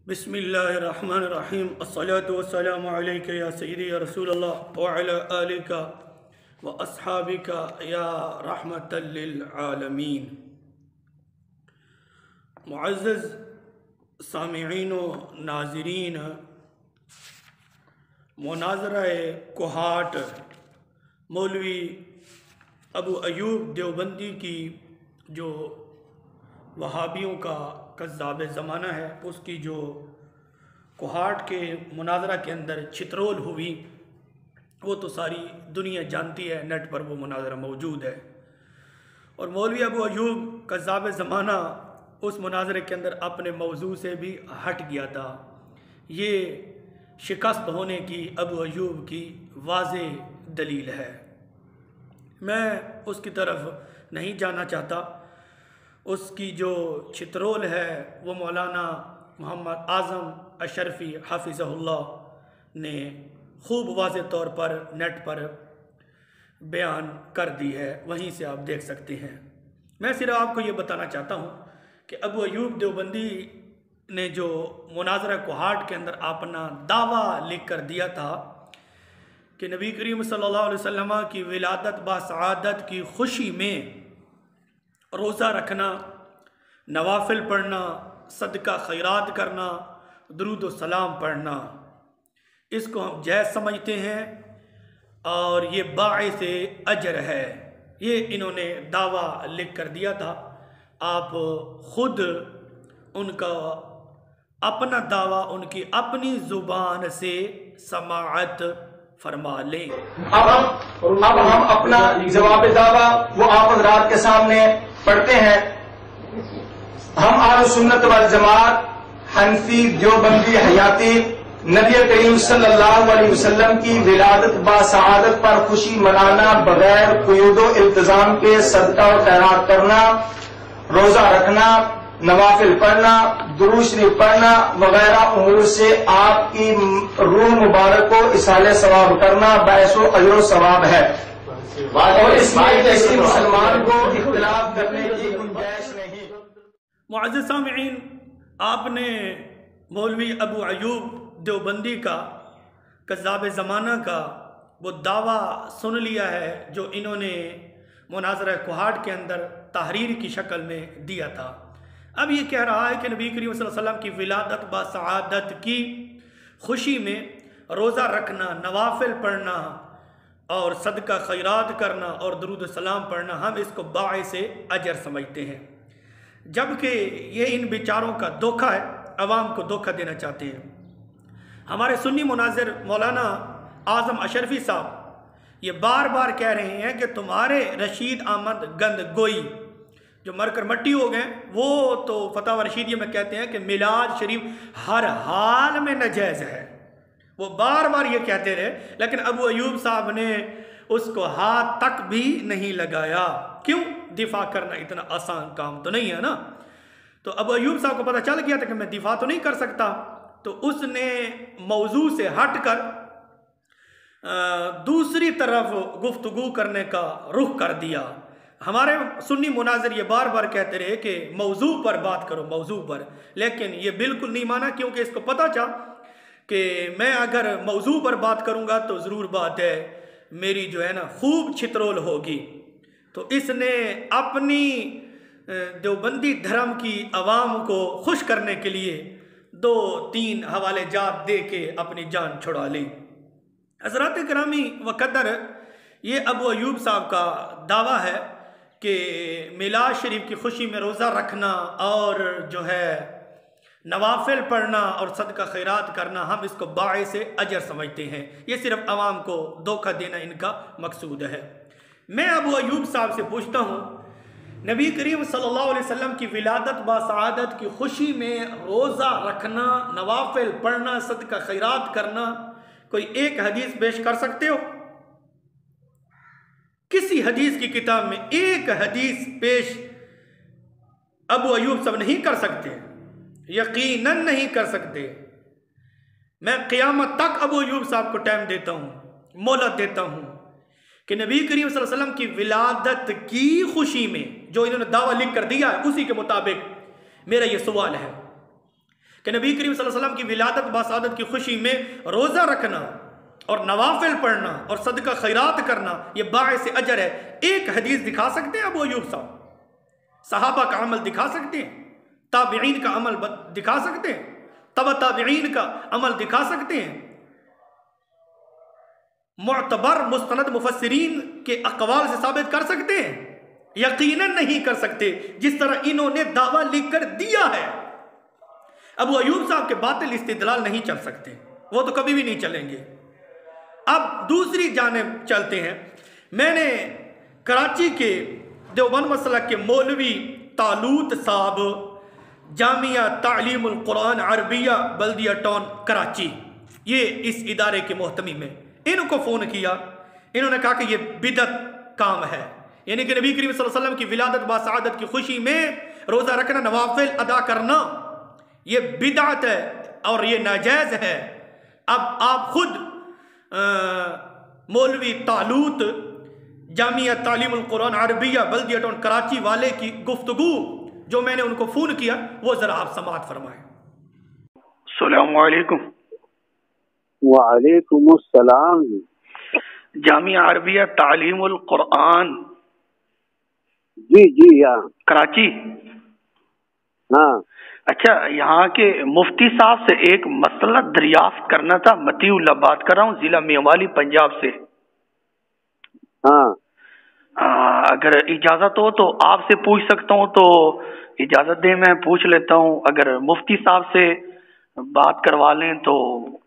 بسم اللہ الرحمن الرحیم الصلاة والسلام علیک یا سیدی یا رسول اللہ وعلی آلک و اصحابک یا رحمت للعالمین۔ معزز سامعین و ناظرین، مناظرہ کوہاٹ مولوی ابو ایوب دیوبندی کی جو وہابیوں کا کذاب زمانہ ہے، اس کی جو کوہاٹ کے مناظرہ کے اندر چھترول ہوئی وہ تو ساری دنیا جانتی ہے، نیٹ پر وہ مناظرہ موجود ہے۔ اور مولوی ابو ایوب کذاب زمانہ اس مناظرے کے اندر اپنے موضوع سے بھی ہٹ گیا تھا۔ یہ شکست ہونے کی ابو ایوب کی واضح دلیل ہے۔ میں اس کی طرف نہیں جانا چاہتا۔ اس کی جو چھترول ہے وہ مولانا محمد اعظم اشرفی حافظہ اللہ نے خوب واضح طور پر نیٹ پر بیان کر دی ہے، وہیں سے آپ دیکھ سکتے ہیں۔ میں صرف آپ کو یہ بتانا چاہتا ہوں کہ ابو ایوب دیوبندی نے جو مناظرہ کوہاٹ کے اندر اپنا دعویٰ لکھ کر دیا تھا کہ نبی کریم صلی اللہ علیہ وسلم کی ولادت بسعادت کی خوشی میں روزہ رکھنا، نوافل پڑھنا، صدقہ خیرات کرنا، درود و سلام پڑھنا، اس کو ہم جائز سمجھتے ہیں اور یہ باعث اجر ہے۔ یہ انہوں نے دعویٰ لکھ کر دیا تھا۔ آپ خود ان کا اپنا دعویٰ ان کی اپنی زبان سے سماعت فرما لیں۔ اب ہم اپنا جواب دعویٰ وہ آپ حضرات کے سامنے پڑھتے ہیں۔ ہم اہل سنت والجماعت حنفی دیوبندی حیاتی نبی کریم صلی اللہ علیہ وسلم کی ولادت بسعادت پر خوشی منانا، بغیر قیود و التزام کے صدقہ و خیرات کرنا، روزہ رکھنا، نوافل پڑھنا، درود شریف پڑھنا وغیرہ امور سے آپ کی روح مبارک کو اصالہ ثواب کرنا باعث و اجر و ثواب ہے، اور اس میں کسی مسلمان کو اختلاف کرنے کی گنجائش نہیں۔ معزز سامعین، آپ نے مولوی ابو ایوب دیوبندی کا کذاب زمانہ کا وہ دعویٰ سن لیا ہے جو انہوں نے مناظرہ کوہاٹ کے اندر تحریر کی شکل میں دیا تھا۔ اب یہ کہہ رہا ہے کہ نبی کریم صلی اللہ علیہ وسلم کی ولادت بسعادت کی خوشی میں روزہ رکھنا، نوافل پڑھنا اور صدقہ خیرات کرنا اور درود و سلام پڑھنا ہم اس کو باعث اجر سمجھتے ہیں، جبکہ یہ ان بیچاروں کا دھوکہ ہے، عوام کو دھوکہ دینا چاہتے ہیں۔ ہمارے سنی مناظر مولانا اعظم اشرفی صاحب یہ بار بار کہہ رہے ہیں کہ تمہارے رشید احمد گند گوئی جو مر کر مٹی ہو گئے، وہ تو فتاوی رشیدیہ میں کہتے ہیں کہ میلاد شریف ہر حال میں ناجائز ہے۔ وہ بار بار یہ کہتے رہے، لیکن ابو ایوب صاحب نے اس کو ہاتھ تک بھی نہیں لگایا۔ کیوں؟ دفاع کرنا اتنا آسان کام تو نہیں ہے نا۔ تو ابو ایوب صاحب کو پتہ چل گیا تھا کہ میں دفاع تو نہیں کر سکتا، تو اس نے موضوع سے ہٹ کر دوسری طرف گفتگو کرنے کا رخ کر دیا۔ ہمارے سنی مناظر یہ بار بار کہتے رہے کہ موضوع پر بات کرو، موضوع پر، لیکن یہ بالکل نہیں مانا، کیونکہ اس کو پتہ چلا کہ میں اگر موضوع پر بات کروں گا تو ضرور بات ہے میری جو ہے نا خوب چھترول ہوگی۔ تو اس نے اپنی دیوبندی دھرم کی عوام کو خوش کرنے کے لیے 2-3 حوالے جات دے کے اپنی جان چھڑا لی۔ حضرات کرامی و قدر، یہ ابو ایوب صاحب کا دعویٰ ہے کہ میلاد شریف کی خوشی میں روزہ رکھنا اور جو ہے نوافل پڑھنا اور صدقہ خیرات کرنا ہم اس کو باعث اجر سمجھتے ہیں۔ یہ صرف عوام کو دھوکہ دینا ان کا مقصود ہے۔ میں ابو ایوب صاحب سے پوچھتا ہوں، نبی کریم صلی اللہ علیہ وسلم کی ولادت بسعادت کی خوشی میں روزہ رکھنا، نوافل پڑھنا، صدقہ خیرات کرنا، کوئی ایک حدیث پیش کر سکتے ہو؟ کسی حدیث کی کتاب میں ایک حدیث پیش ابو ایوب صاحب نہیں کر سکتے، یقیناً نہیں کر سکتے۔ میں قیامت تک ابو ایوب صاحب کو ٹائم دیتا ہوں، مہلت دیتا ہوں کہ نبی کریم صلی اللہ علیہ وسلم کی ولادت کی خوشی میں جو انہوں نے دعویٰ لکھ کر دیا ہے اسی کے مطابق میرا یہ سوال ہے کہ نبی کریم صلی اللہ علیہ وسلم کی ولادت باسعادت کی خوشی میں روزہ رکھنا اور نوافل پڑھنا اور صدقہ خیرات کرنا یہ باعث اجر ہے. ایک حدیث دکھا سکتے ہیں ابو ایوب صاحب؟ صحابہ کا عمل دکھا سکتے ہیں؟ تابعین کا عمل دکھا سکتے ہیں؟ تبع تابعین کا عمل دکھا سکتے ہیں؟ معتبر مستند مفسرین کے اقوال سے ثابت کر سکتے ہیں؟ یقیناً نہیں کر سکتے. جس طرح انہوں نے دعویٰ لکھ کر دیا ہے. ابو ایوب صاحب کے باطل استدلال نہیں چل سکتے، وہ تو کبھی بھی نہیں چلیں گے. اب دوسری جانب چلتے ہیں. میں نے کراچی کے دیوبند مسلک کے مولوی طالوت صاحب، جامعہ تعلیم القرآن عربیہ بلدیہ ٹاؤن کراچی، یہ اس ادارے کے محتمی میں، ان کو فون کیا. انہوں نے کہا کہ یہ بدعت کام ہے، یعنی کہ نبی کریم صلی اللہ علیہ وسلم کی ولادت باسعادت کی خوشی میں روزہ رکھنا، نوافل ادا کرنا یہ بدعت ہے اور یہ ناجائز ہے. اب آپ خود مولوی طالوت جامعہ تعلیم القرآن عربیہ بلدیہ ٹاؤن کراچی والے کی گفتگو جو میں نے ان کو فون کیا وہ ذرا آپ سماعت فرمائیں. السلام علیکم. وعلیکم السلام. جامعہ عربیہ تعلیم القرآن جی جی ہاں کراچی. ہاں اچھا، یہاں کے مفتی صاحب سے ایک مسئلہ دریافت کرنا تھا. متی اللہ بات کر رہا ہوں، ضلع میوالی پنجاب سے. ہاں اگر اجازت ہو تو آپ سے پوچھ سکتا ہوں تو اجازت دیں، میں پوچھ لیتا ہوں. اگر مفتی صاحب سے بات کروا لیں تو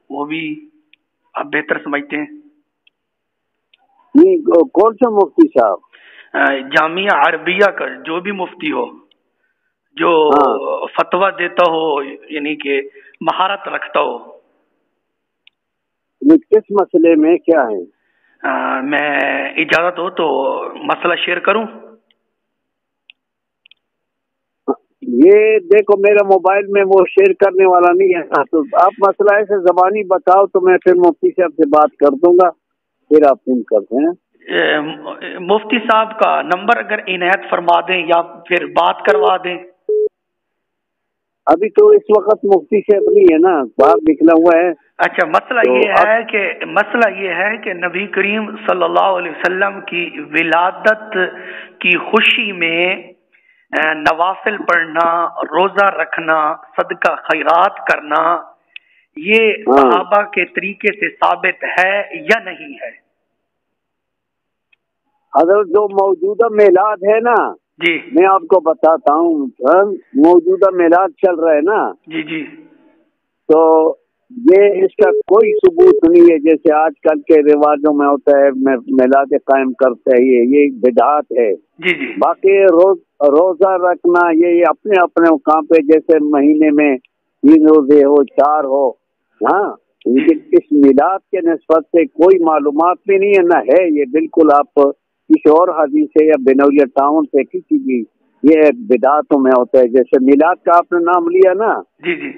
وہ بھی آپ بہتر سمجھتے ہیں. کون سا مفتی صاحب؟ جامعہ عربیہ کا جو بھی مفتی ہو، جو فتویٰ دیتا ہو، یعنی کہ مہارت رکھتا ہو. کس مسئلے میں کیا ہے؟ میں اجازت ہو تو مسئلہ شیئر کروں. یہ دیکھو میرا موبائل میں وہ شیئر کرنے والا نہیں ہے، تو آپ مسئلہ ایسے زبانی بتاؤ تو میں پھر مفتی صاحب سے بات کر دوں گا، پھر آپ فون کرتے ہیں. مفتی صاحب کا نمبر اگر عنایت فرما دیں یا پھر بات کروا دیں. ابھی تو اس وقت مفتی صاحب نہیں ہے نا، باہر نکلا ہوا ہے. اچھا، مسئلہ یہ ہے کہ نبی کریم صلی اللہ علیہ وسلم کی ولادت کی خوشی میں نوافل پڑھنا، روزہ رکھنا، صدقہ خیرات کرنا یہ صحابہ کے طریقے سے ثابت ہے یا نہیں ہے؟ حضرت جو موجودہ میلاد ہے نا، جی میں آپ کو بتاتا ہوں، موجودہ میلاد چل رہا ہے نا، جی جی، تو یہ اس کا کوئی ثبوت نہیں ہے جیسے آج کل کے رواجوں میں ہوتا ہے میلاد قائم کرتے ہیں، یہ بدعات ہے. جی جی. باقی روزہ رکھنا یہ اپنے اپنے مقام پہ، جیسے مہینے میں 3 روزے ہو 4 ہو، ہاں، لیکن اس میلاد کے نسبت سے کوئی معلومات بھی نہیں ہے، نہ ہے. یہ بالکل آپ کسی اور حدیث سے یا بنویہ ٹاؤن سے کسی بھی یہ بدعاتوں میں ہوتا ہے. جیسے میلاد کا آپ نے نام لیا نا، جی جی،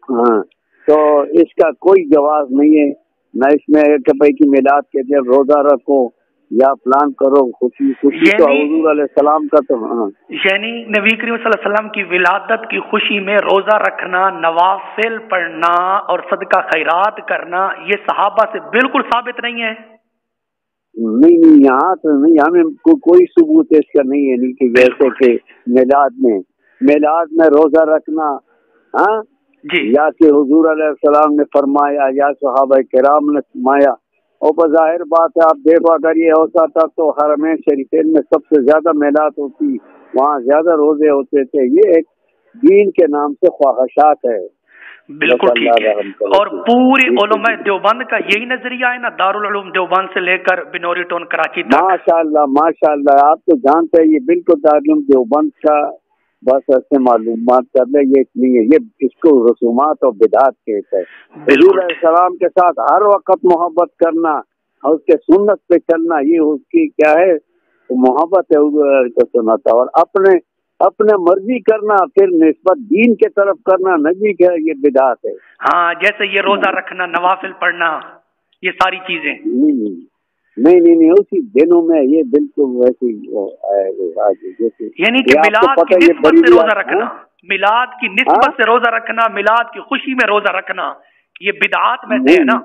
ہاں، تو اس کا کوئی جواز نہیں ہے، نہ اس میں ہے کہ بھائی کی میلاد کے جب روزہ رکھو یا پلان کرو خوشی تو حضور علیہ السلام کا تو یعنی نبی کریم صلی اللہ علیہ وسلم کی ولادت کی خوشی میں روزہ رکھنا، نوافل پڑھنا اور صدقہ خیرات کرنا یہ صحابہ سے بالکل ثابت نہیں ہے. نہیں یہاں تو نہیں، ہمیں کوئی ثبوت اس کا نہیں ہے. نہیں کہ جیسے کہ میلاد میں روزہ رکھنا، ہاں جی، یا کہ حضور علیہ السلام نے فرمایا یا صحابہ کرام نے فرمایا. اور بظاہر بات ہے، آپ دیکھو اگر یہ ہوتا تھا تو حرمین شریفین میں سب سے زیادہ میلاد ہوتی، وہاں زیادہ روزے ہوتے تھے. یہ ایک دین کے نام سے خواہشات ہے. بالکل ٹھیک ہے. اور پوری علماء دیوبند کا یہی نظریہ ہے نا، دارالعلوم دیوبند سے لے کر بنوری ٹاؤن کراچی تک؟ ماشاء اللہ آپ تو جانتے ہیں یہ بالکل دارالعلوم دیوبند کا، بس ایسے معلومات کر لیں، یہ نہیں ہے، یہ اس کو رسومات اور بدعات کہتے ہیں. حضور علیہ السلام کے ساتھ ہر وقت محبت کرنا اور اس کے سنت پہ چلنا، یہ اس کی کیا ہے محبت ہے حضور علیہ سنت. اور اپنے مرضی کرنا پھر نسبت دین کے طرف کرنا نبی کے، یہ بدعت ہے. ہاں، جیسے یہ روزہ رکھنا، نوافل پڑھنا، یہ ساری چیزیں نہیں اسی دنوں میں یہ بالکل ویسی، یعنی کہ میلاد کی نسبت سے روزہ رکھنا. میلاد کی نسبت سے روزہ رکھنا، میلاد کی خوشی میں روزہ رکھنا، یہ بدعات میں سے ہے نا؟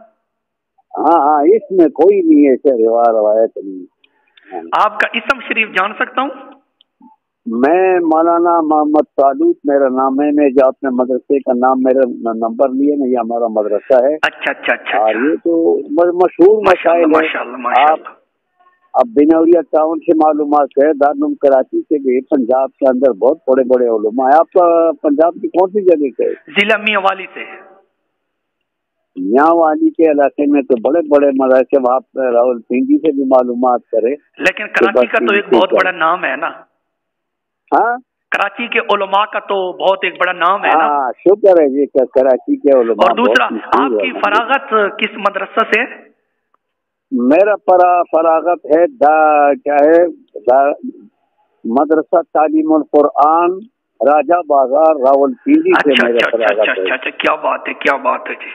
ہاں اس میں کوئی نہیں ہے ایسے روایت نہیں۔ آپ کا اسم شریف جان سکتا ہوں؟ میں مولانا محمد طالوت میرا نام ہے، میں جو اپنے مدرسے کا نام میرا نمبر لیے نا، یہ ہمارا مدرسہ ہے۔ اچھا اچھا اچھا، اور یہ تو مشہور مسائل ہے۔ آپ اب بنوریا ٹاؤن سے معلومات ہے، دارالعلوم کراچی سے بھی، پنجاب کے اندر بہت بڑے بڑے علماء ہیں۔ آپ پنجاب کی کون سی جگہ سے؟ ضلع میاں والی سے۔ میاں والی کے علاقے میں تو بڑے بڑے مذاہب، آپ راول پنڈی سے بھی معلومات کرے۔ لیکن کراچی کا تو ایک بہت بڑا نام ہے نا؟ ہاں کراچی کے علماء کا تو بہت ایک بڑا نام ہے نا؟ ہاں شکر ہے جی، کراچی کے علماء۔ اور دوسرا، آپ کی فراغت کس مدرسہ سے؟ میرا فراغت ہے کیا ہے، مدرسہ تعلیم القرآن راجہ بازار راول پنڈی سے میرا فراغت ہے۔ اچھا، کیا بات ہے، کیا بات ہے جی۔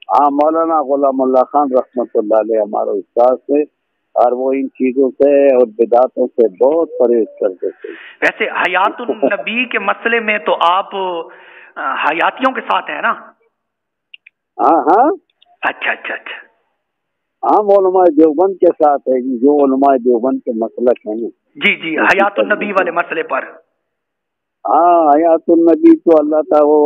ہاں، مولانا غلام اللہ خان رحمۃ اللہ علیہ ہمارا استاد سے، اور وہ ان چیزوں سے اور بدعتوں سے بہت پرہیز کرتے تھے۔ ویسے حیات النبی کے مسئلے میں تو آپ حیاتیوں کے ساتھ ہیں نا؟ ہاں ہاں اچھا اچھا اچھا، ہم علماء دیوبند کے ساتھ ہے، جو علماء دیوبند کے مسلک ہیں۔ جی جی، حیات النبی والے مسئلے پر۔ ہاں، حیات النبی تو اللہ تعالی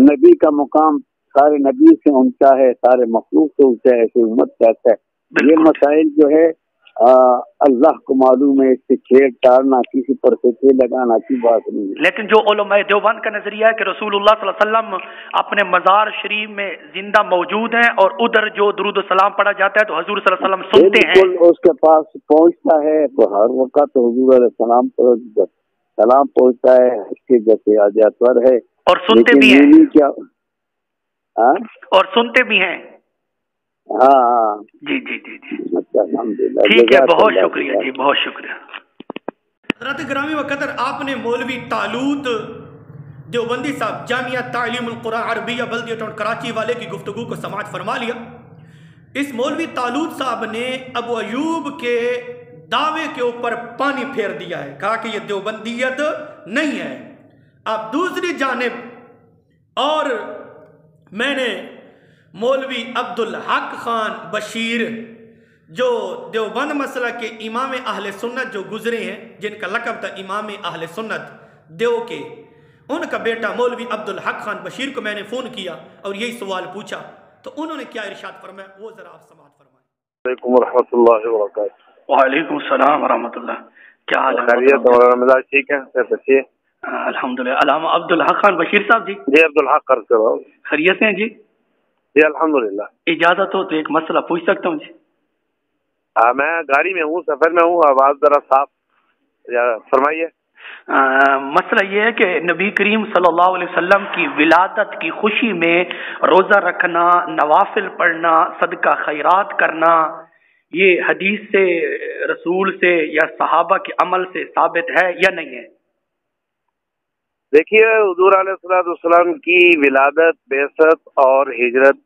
نبی کا مقام سارے نبی سے اونچا ہے، سارے مخلوق سے اونچا ہے، ایسی امت کہتا ہے۔ یہ مسائل جو ہے اللہ کو معلوم ہے، اس سے چھیڑ ٹارنا، کسی پر سے لگانا کی بات نہیں ہے۔ لیکن جو علماء دیوبند کا نظریہ ہے کہ رسول اللہ صلی اللہ علیہ وسلم اپنے مزار شریف میں زندہ موجود ہیں، اور ادھر جو درود و سلام پڑھا جاتا ہے تو حضور صلی اللہ علیہ وسلم سنتے ہیں، بالکل اس کے پاس پہنچتا ہے تو ہر وقت حضور علیہ السلام سلام پہنچتا ہے، اس کے جیسے آجاتور ہے، اور سنتے بھی ہیں، کیا اور سنتے بھی ہیں۔ ہاں ہاں جی جی جی جی، الحمدللہ، ٹھیک ہے، بہت شکریہ جی، بہت شکریہ۔ حضرات گرامی و قدر، آپ نے مولوی طالوت دیوبندی صاحب جامعہ تعلیم القرآن عربیہ بلدیہ ٹاؤن کراچی والے کی گفتگو کو سماعت فرما لیا۔ اس مولوی طالوت صاحب نے ابو ایوب کے دعوے کے اوپر پانی پھیر دیا ہے، کہا کہ یہ دیوبندیت نہیں ہے۔ اب دوسری جانب اور میں نے مولوی عبدالحق خان بشیر، جو دیوبند مسئلہ کے امام اہل سنت جو گزرے ہیں، جن کا لقب تھا امام اہل سنت دیو کے، ان کا بیٹا مولوی عبدالحق خان بشیر کو میں نے فون کیا اور یہی سوال پوچھا، تو انہوں نے کیا ارشاد فرمایا، وہ ذرا آپ سماعت فرمائیں۔ وعلیکم ورحمۃ اللہ وبرکاتہ۔ وعلیکم السلام ورحمۃ اللہ، کیا حال ہے؟ خیریت؟ مولانا ٹھیک ہے، اچھی ہے الحمدللہ۔ علامہ عبدالحق خان بشیر صاحب جی؟ جی عبدالحق کر سے رہا ہوں۔ خیریت ہیں جی؟ جی الحمدللہ۔ اجازت ہو تو ایک مسئلہ پوچھ سکتا ہوں جی؟ میں گاڑی میں ہوں، سفر میں ہوں، آواز ذرا صاف فرمائیے۔ مسئلہ یہ ہے کہ نبی کریم صلی اللہ علیہ وسلم کی ولادت کی خوشی میں روزہ رکھنا، نوافل پڑھنا، صدقہ خیرات کرنا، یہ حدیث سے، رسول سے یا صحابہ کے عمل سے ثابت ہے یا نہیں ہے؟ دیکھیے، حضور علیہ الصلوۃ والسلام کی ولادت، بعثت اور ہجرت،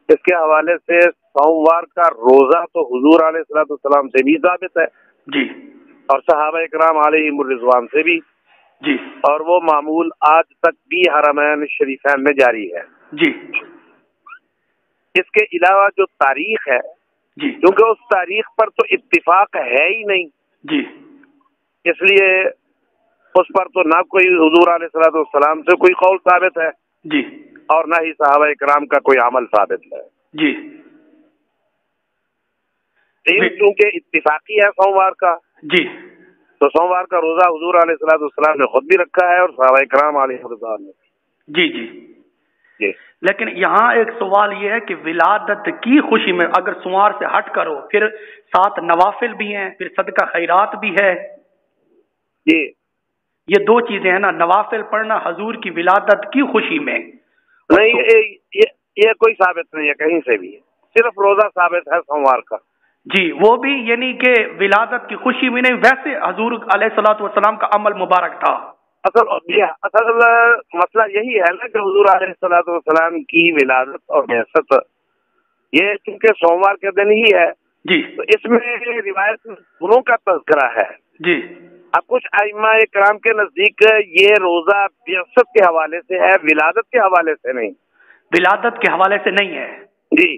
اس کے حوالے سے سوموار کا روزہ تو حضور علیہ الصلوۃ والسلام سے بھی ثابت ہے جی، اور صحابہ اکرام علیہم الرضوان سے بھی جی، اور وہ معمول آج تک بھی حرمین شریفین میں جاری ہے جی، اس کے علاوہ جو تاریخ ہے، جی، کیونکہ اس تاریخ پر تو اتفاق ہے ہی نہیں، جی، اس لیے اس پر تو نہ کوئی حضور علیہ الصلوۃ والسلام سے کوئی قول ثابت ہے جی، اور نہ ہی صحابہ اکرام کا کوئی عمل ثابت ہے۔ جی، کیونکہ اتفاقی ہے سوموار کا، جی، تو سوموار کا روزہ حضور علیہ الصلوۃ والسلام نے خود بھی رکھا ہے اور صحابہ اکرام علیہ الرضوان نے۔ جی، جی، جی، لیکن یہاں ایک سوال یہ ہے کہ ولادت کی خوشی میں اگر سوار سے ہٹ کرو، پھر ساتھ نوافل بھی ہیں، پھر صدقہ خیرات بھی ہے، جی، یہ دو چیزیں ہیں نا، نوافل پڑھنا حضور کی ولادت کی خوشی میں۔ نہیں، یہ کوئی ثابت نہیں ہے کہیں سے بھی، صرف روزہ ثابت ہے سوموار کا۔ جی، وہ بھی یعنی کہ ولادت کی خوشی میں نہیں، ویسے حضور علیہ الصلوۃ والسلام کا عمل مبارک تھا۔ اصل مسئلہ یہی ہے نا کہ حضور علیہ الصلوۃ والسلام کی ولادت اور بعثت یہ چونکہ سوموار کے دن ہی ہے، جی، تو اس میں روایت گنوں کا تذکرہ ہے، جی، اب کچھ ائمہ کرام کے نزدیک یہ روزہ بعثت کے حوالے سے ہے، ولادت کے حوالے سے نہیں، ولادت کے حوالے سے نہیں ہے جی،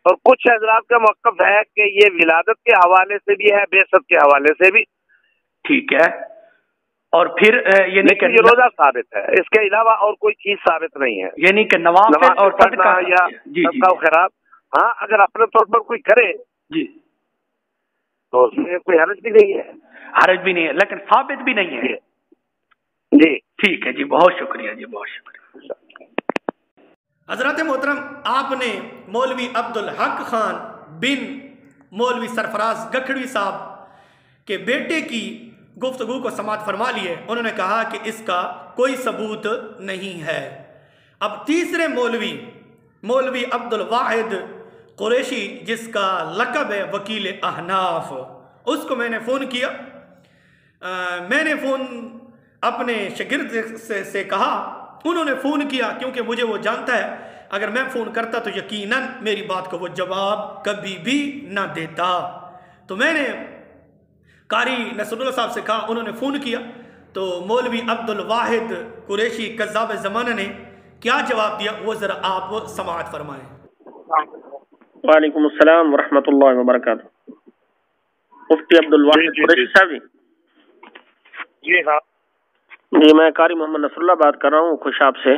اور کچھ حضرات کا موقف ہے کہ یہ ولادت کے حوالے سے بھی ہے، بعثت کے حوالے سے بھی، ٹھیک ہے، اور پھر یعنی کہ یہ روزہ ثابت ہے، اس کے علاوہ اور کوئی چیز ثابت نہیں ہے، یعنی کہ نوافل اور صدقہ یا صدقہ و خیرات، ہاں اگر اپنے طور پر کوئی کرے جی تو اس میں کوئی حرج بھی نہیں ہے، حرج بھی نہیں ہے، لیکن ثابت بھی نہیں ہے، جی ٹھیک ہے جی، بہت شکریہ جی، بہت شکریہ۔ حضرت محترم، آپ نے مولوی عبدالحق خان بن مولوی سرفراز گکھڑوی صاحب کے بیٹے کی گفتگو کو سماعت فرما لی ہے۔ انہوں نے کہا کہ اس کا کوئی ثبوت نہیں ہے۔ اب تیسرے مولوی عبدالواحد قریشی، جس کا لقب ہے وکیل احناف، اس کو میں نے فون کیا۔ میں نے فون اپنے شاگرد سے کہا، انہوں نے فون کیا، کیونکہ مجھے وہ جانتا ہے اگر میں فون کرتا تو یقیناً میری بات کو وہ جواب کبھی بھی نہ دیتا۔ تو میں نے قاری نصر اللہ صاحب سے کہا، انہوں نے فون کیا تو مولوی عبدالواحد قریشی کذاب زمانہ نے کیا جواب دیا، وہ ذرا آپ سماعت فرمائیں۔ وعلیکم السلام ورحمۃ اللہ وبرکاتہ۔ مفتی عبدالواحد قریشی صاحب جی؟ جی ہاں جی، میں قاری محمد نصر اللہ بات کر رہا ہوں خوشاب سے۔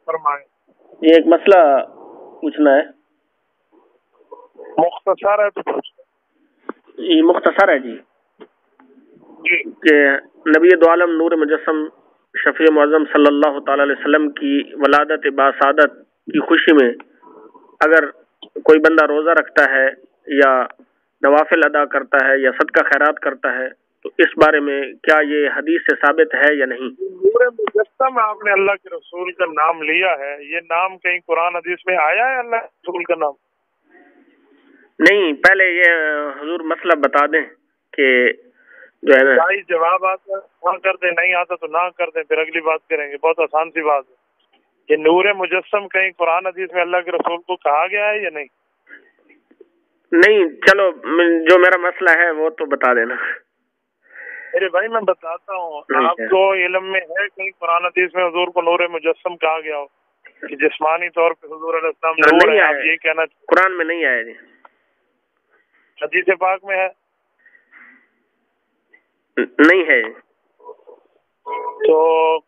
فرمائیں۔ یہ ایک مسئلہ پوچھنا ہے۔ مختصر ہے تو یہ مختصر ہے جی، جی کہ نبی دو عالم نور مجسم شفیع معظم صلی اللہ تعالی علیہ وسلم کی ولادت باسعادت کی خوشی میں اگر کوئی بندہ روزہ رکھتا ہے یا نوافل ادا کرتا ہے یا صدقہ خیرات کرتا ہے تو اس بارے میں کیا یہ حدیث سے ثابت ہے یا نہیں؟ نور مجسم آپ نے اللہ کے رسول کا نام لیا ہے، یہ نام کہیں قرآن حدیث میں آیا ہے اللہ کے رسول کا نام؟ نہیں، پہلے یہ حضور مسئلہ بتا دیں کہ جو ہے نا جواب آتا ہے ہاں کر دیں، نہیں آتا تو نہ کر دیں، پھر اگلی بات کریں گے۔ بہت آسان سی بات ہے کہ نور مجسم کہیں قرآن حدیث میں اللہ کے رسول کو کہا گیا ہے یا نہیں؟ نہیں، چلو جو میرا مسئلہ ہے وہ تو بتا دینا۔ میرے بھائی میں بتاتا ہوں، آپ کو علم میں ہے کہیں قرآن حدیث میں حضور کو نور مجسم کہا گیا ہو کہ جسمانی طور پہ حضور علیہ السلام نور ہے؟ آپ یہ کہنا قرآن میں نہیں آیا جی، حدیث پاک میں ہے؟ نہیں ہے تو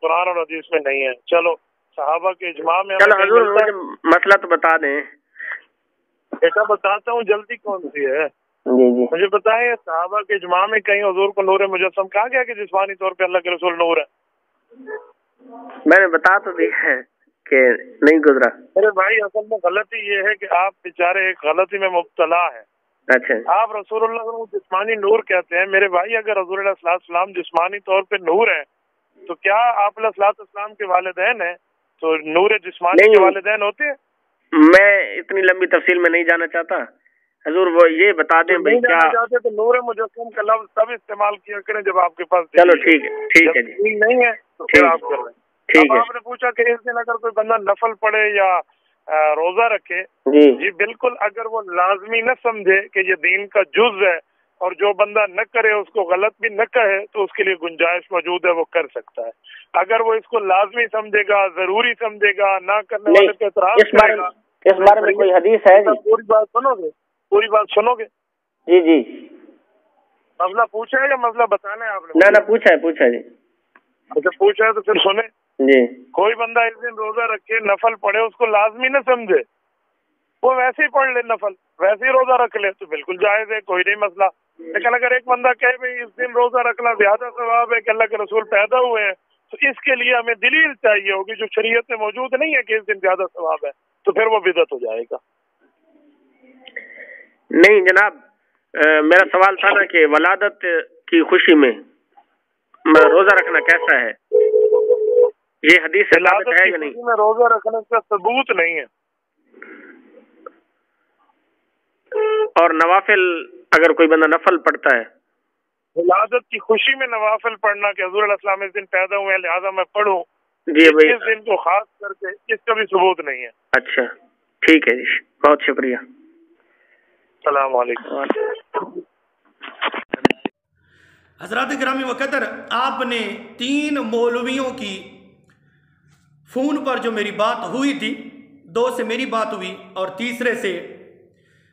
قرآن اور حدیث میں نہیں ہے۔ چلو صحابہ کے اجماع میں چلو حضور مجھے مسئلہ تو بتا دیں۔ بیٹا بتاتا ہوں، جلدی کون سی ہے؟ جی جی مجھے بتائیں صحابہ کے اجماع میں کہیں حضور کو نور مجسم کہا گیا کہ جسمانی طور پہ اللہ کے رسول نور ہے؟ میں نے بتا تو دیا ہے کہ نہیں گزرا۔ میرے بھائی اصل میں غلطی یہ ہے کہ آپ بیچارے ایک غلطی میں مبتلا ہیں۔ اچھا، آپ رسول اللہ کو جسمانی نور کہتے ہیں۔ میرے بھائی اگر رسول اللہ صلی اللہ علیہ وسلم جسمانی طور پہ نور ہیں تو کیا آپ علیہ السلام کے والدین ہیں تو نور جسمانی کے والدین ہوتے ہیں؟ میں اتنی لمبی تفصیل میں نہیں جانا چاہتا حضور، وہ یہ بتا دیں بھائی کیا چاہتے تو نور مجسم کا لفظ تب استعمال کیا کریں جب آپ کے پاس چلو ٹھیک ہے جی، نہیں ہے تو پھر آپ کر رہے ہیں۔ ٹھیک ہے۔ آپ نے پوچھا کہ اس دن اگر کوئی بندہ نفل پڑھے یا روزہ رکھے، جی بالکل، اگر وہ لازمی نہ سمجھے کہ یہ دین کا جز ہے اور جو بندہ نہ کرے اس کو غلط بھی نہ کہے تو اس کے لیے گنجائش موجود ہے، وہ کر سکتا ہے۔ اگر وہ اس کو لازمی سمجھے گا، ضروری سمجھے گا، نہ کرنے والے پہ اعتراض کرے گا۔ اس بارے میں کوئی حدیث ہے جی؟ پوری بات سنو گے؟ پوری بات سنو گے؟ جی جی، مسئلہ پوچھا ہے یا مسئلہ بتانا ہے آپ نے؟ نہ پوچھا ہے جی۔ اچھا پوچھا ہے تو پھر سنیں۔ جی، کوئی بندہ اس دن روزہ رکھے، نفل پڑھے، اس کو لازمی نہ سمجھے، وہ ویسے ہی پڑھ لے، نفل ویسے ہی روزہ رکھ لے تو بالکل جائز ہے، کوئی نہیں مسئلہ۔ لیکن اگر ایک بندہ کہے بھائی اس دن روزہ رکھنا زیادہ ثواب ہے کہ اللہ کے رسول پیدا ہوئے ہیں، تو اس کے لیے ہمیں دلیل چاہیے ہوگی جو شریعت میں موجود نہیں ہے کہ اس دن زیادہ ثواب ہے، تو پھر وہ بدعت ہو جائے گا۔ نہیں جناب، میرا سوال تھا نا کہ ولادت کی خوشی میں روزہ رکھنا کیسا ہے، یہ حدیث سے ثابت ہے یا نہیں؟ میں روزہ رکھنے کا ثبوت نہیں ہے۔ اور نوافل اگر کوئی بندہ نفل پڑھتا ہے، ولادت کی خوشی میں نوافل پڑھنا کہ حضور علیہ السلام اس دن پیدا ہوئے ہیں لہٰذا میں پڑھوں، جی بھائی اس دن کو خاص کر کے اس کا بھی ثبوت نہیں ہے۔ اچھا ٹھیک ہے جی، بہت شکریہ، السلام علیکم۔ حضرات گرامی وقدر، آپ نے 3 مولویوں کی فون پر جو میری بات ہوئی تھی، 2 سے میری بات ہوئی اور تیسرے سے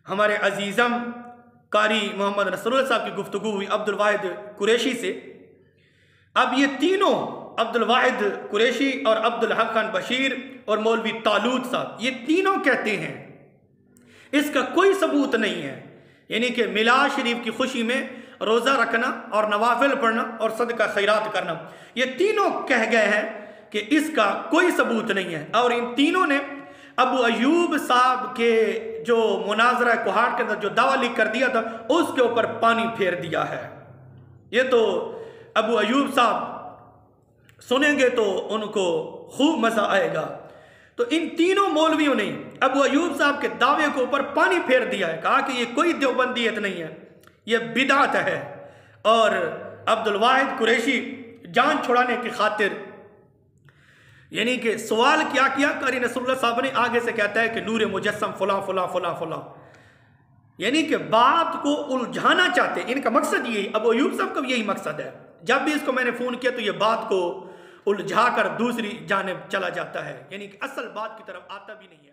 ہمارے عزیزم قاری محمد نصر اللہ صاحب کی گفتگو ہوئی عبد الواحد قریشی سے۔ اب یہ تینوں، عبد الواحد قریشی اور عبد الحق خان بشیر اور مولوی طالوت صاحب، یہ تینوں کہتے ہیں اس کا کوئی ثبوت نہیں ہے، یعنی کہ میلاد شریف کی خوشی میں روزہ رکھنا اور نوافل پڑھنا اور صدقہ خیرات کرنا، یہ تینوں کہہ گئے ہیں کہ اس کا کوئی ثبوت نہیں ہے۔ اور ان تینوں نے ابو ایوب صاحب کے جو مناظرہ کوہاٹ کے اندر جو دعویٰ لکھ کر دیا تھا اس کے اوپر پانی پھیر دیا ہے۔ یہ تو ابو ایوب صاحب سنیں گے تو ان کو خوب مزہ آئے گا۔ تو ان تینوں مولویوں نے ابو ایوب صاحب کے دعوے کے اوپر پانی پھیر دیا ہے، کہا کہ یہ کوئی دیوبندیت نہیں ہے، یہ بدعت ہے۔ اور عبد الواحد قریشی جان چھڑانے کی خاطر یعنی کہ سوال کیا قاری نصر اللہ صاحب نے آگے سے کہتا ہے کہ نور مجسم فلاں فلاں فلاں فلاں، یعنی کہ بات کو الجھانا چاہتے ہیں۔ ان کا مقصد یہی، ابو ایوب صاحب کا بھی یہی مقصد ہے۔ جب بھی اس کو میں نے فون کیا تو یہ بات کو الجھا کر دوسری جانب چلا جاتا ہے، یعنی کہ اصل بات کی طرف آتا بھی نہیں ہے۔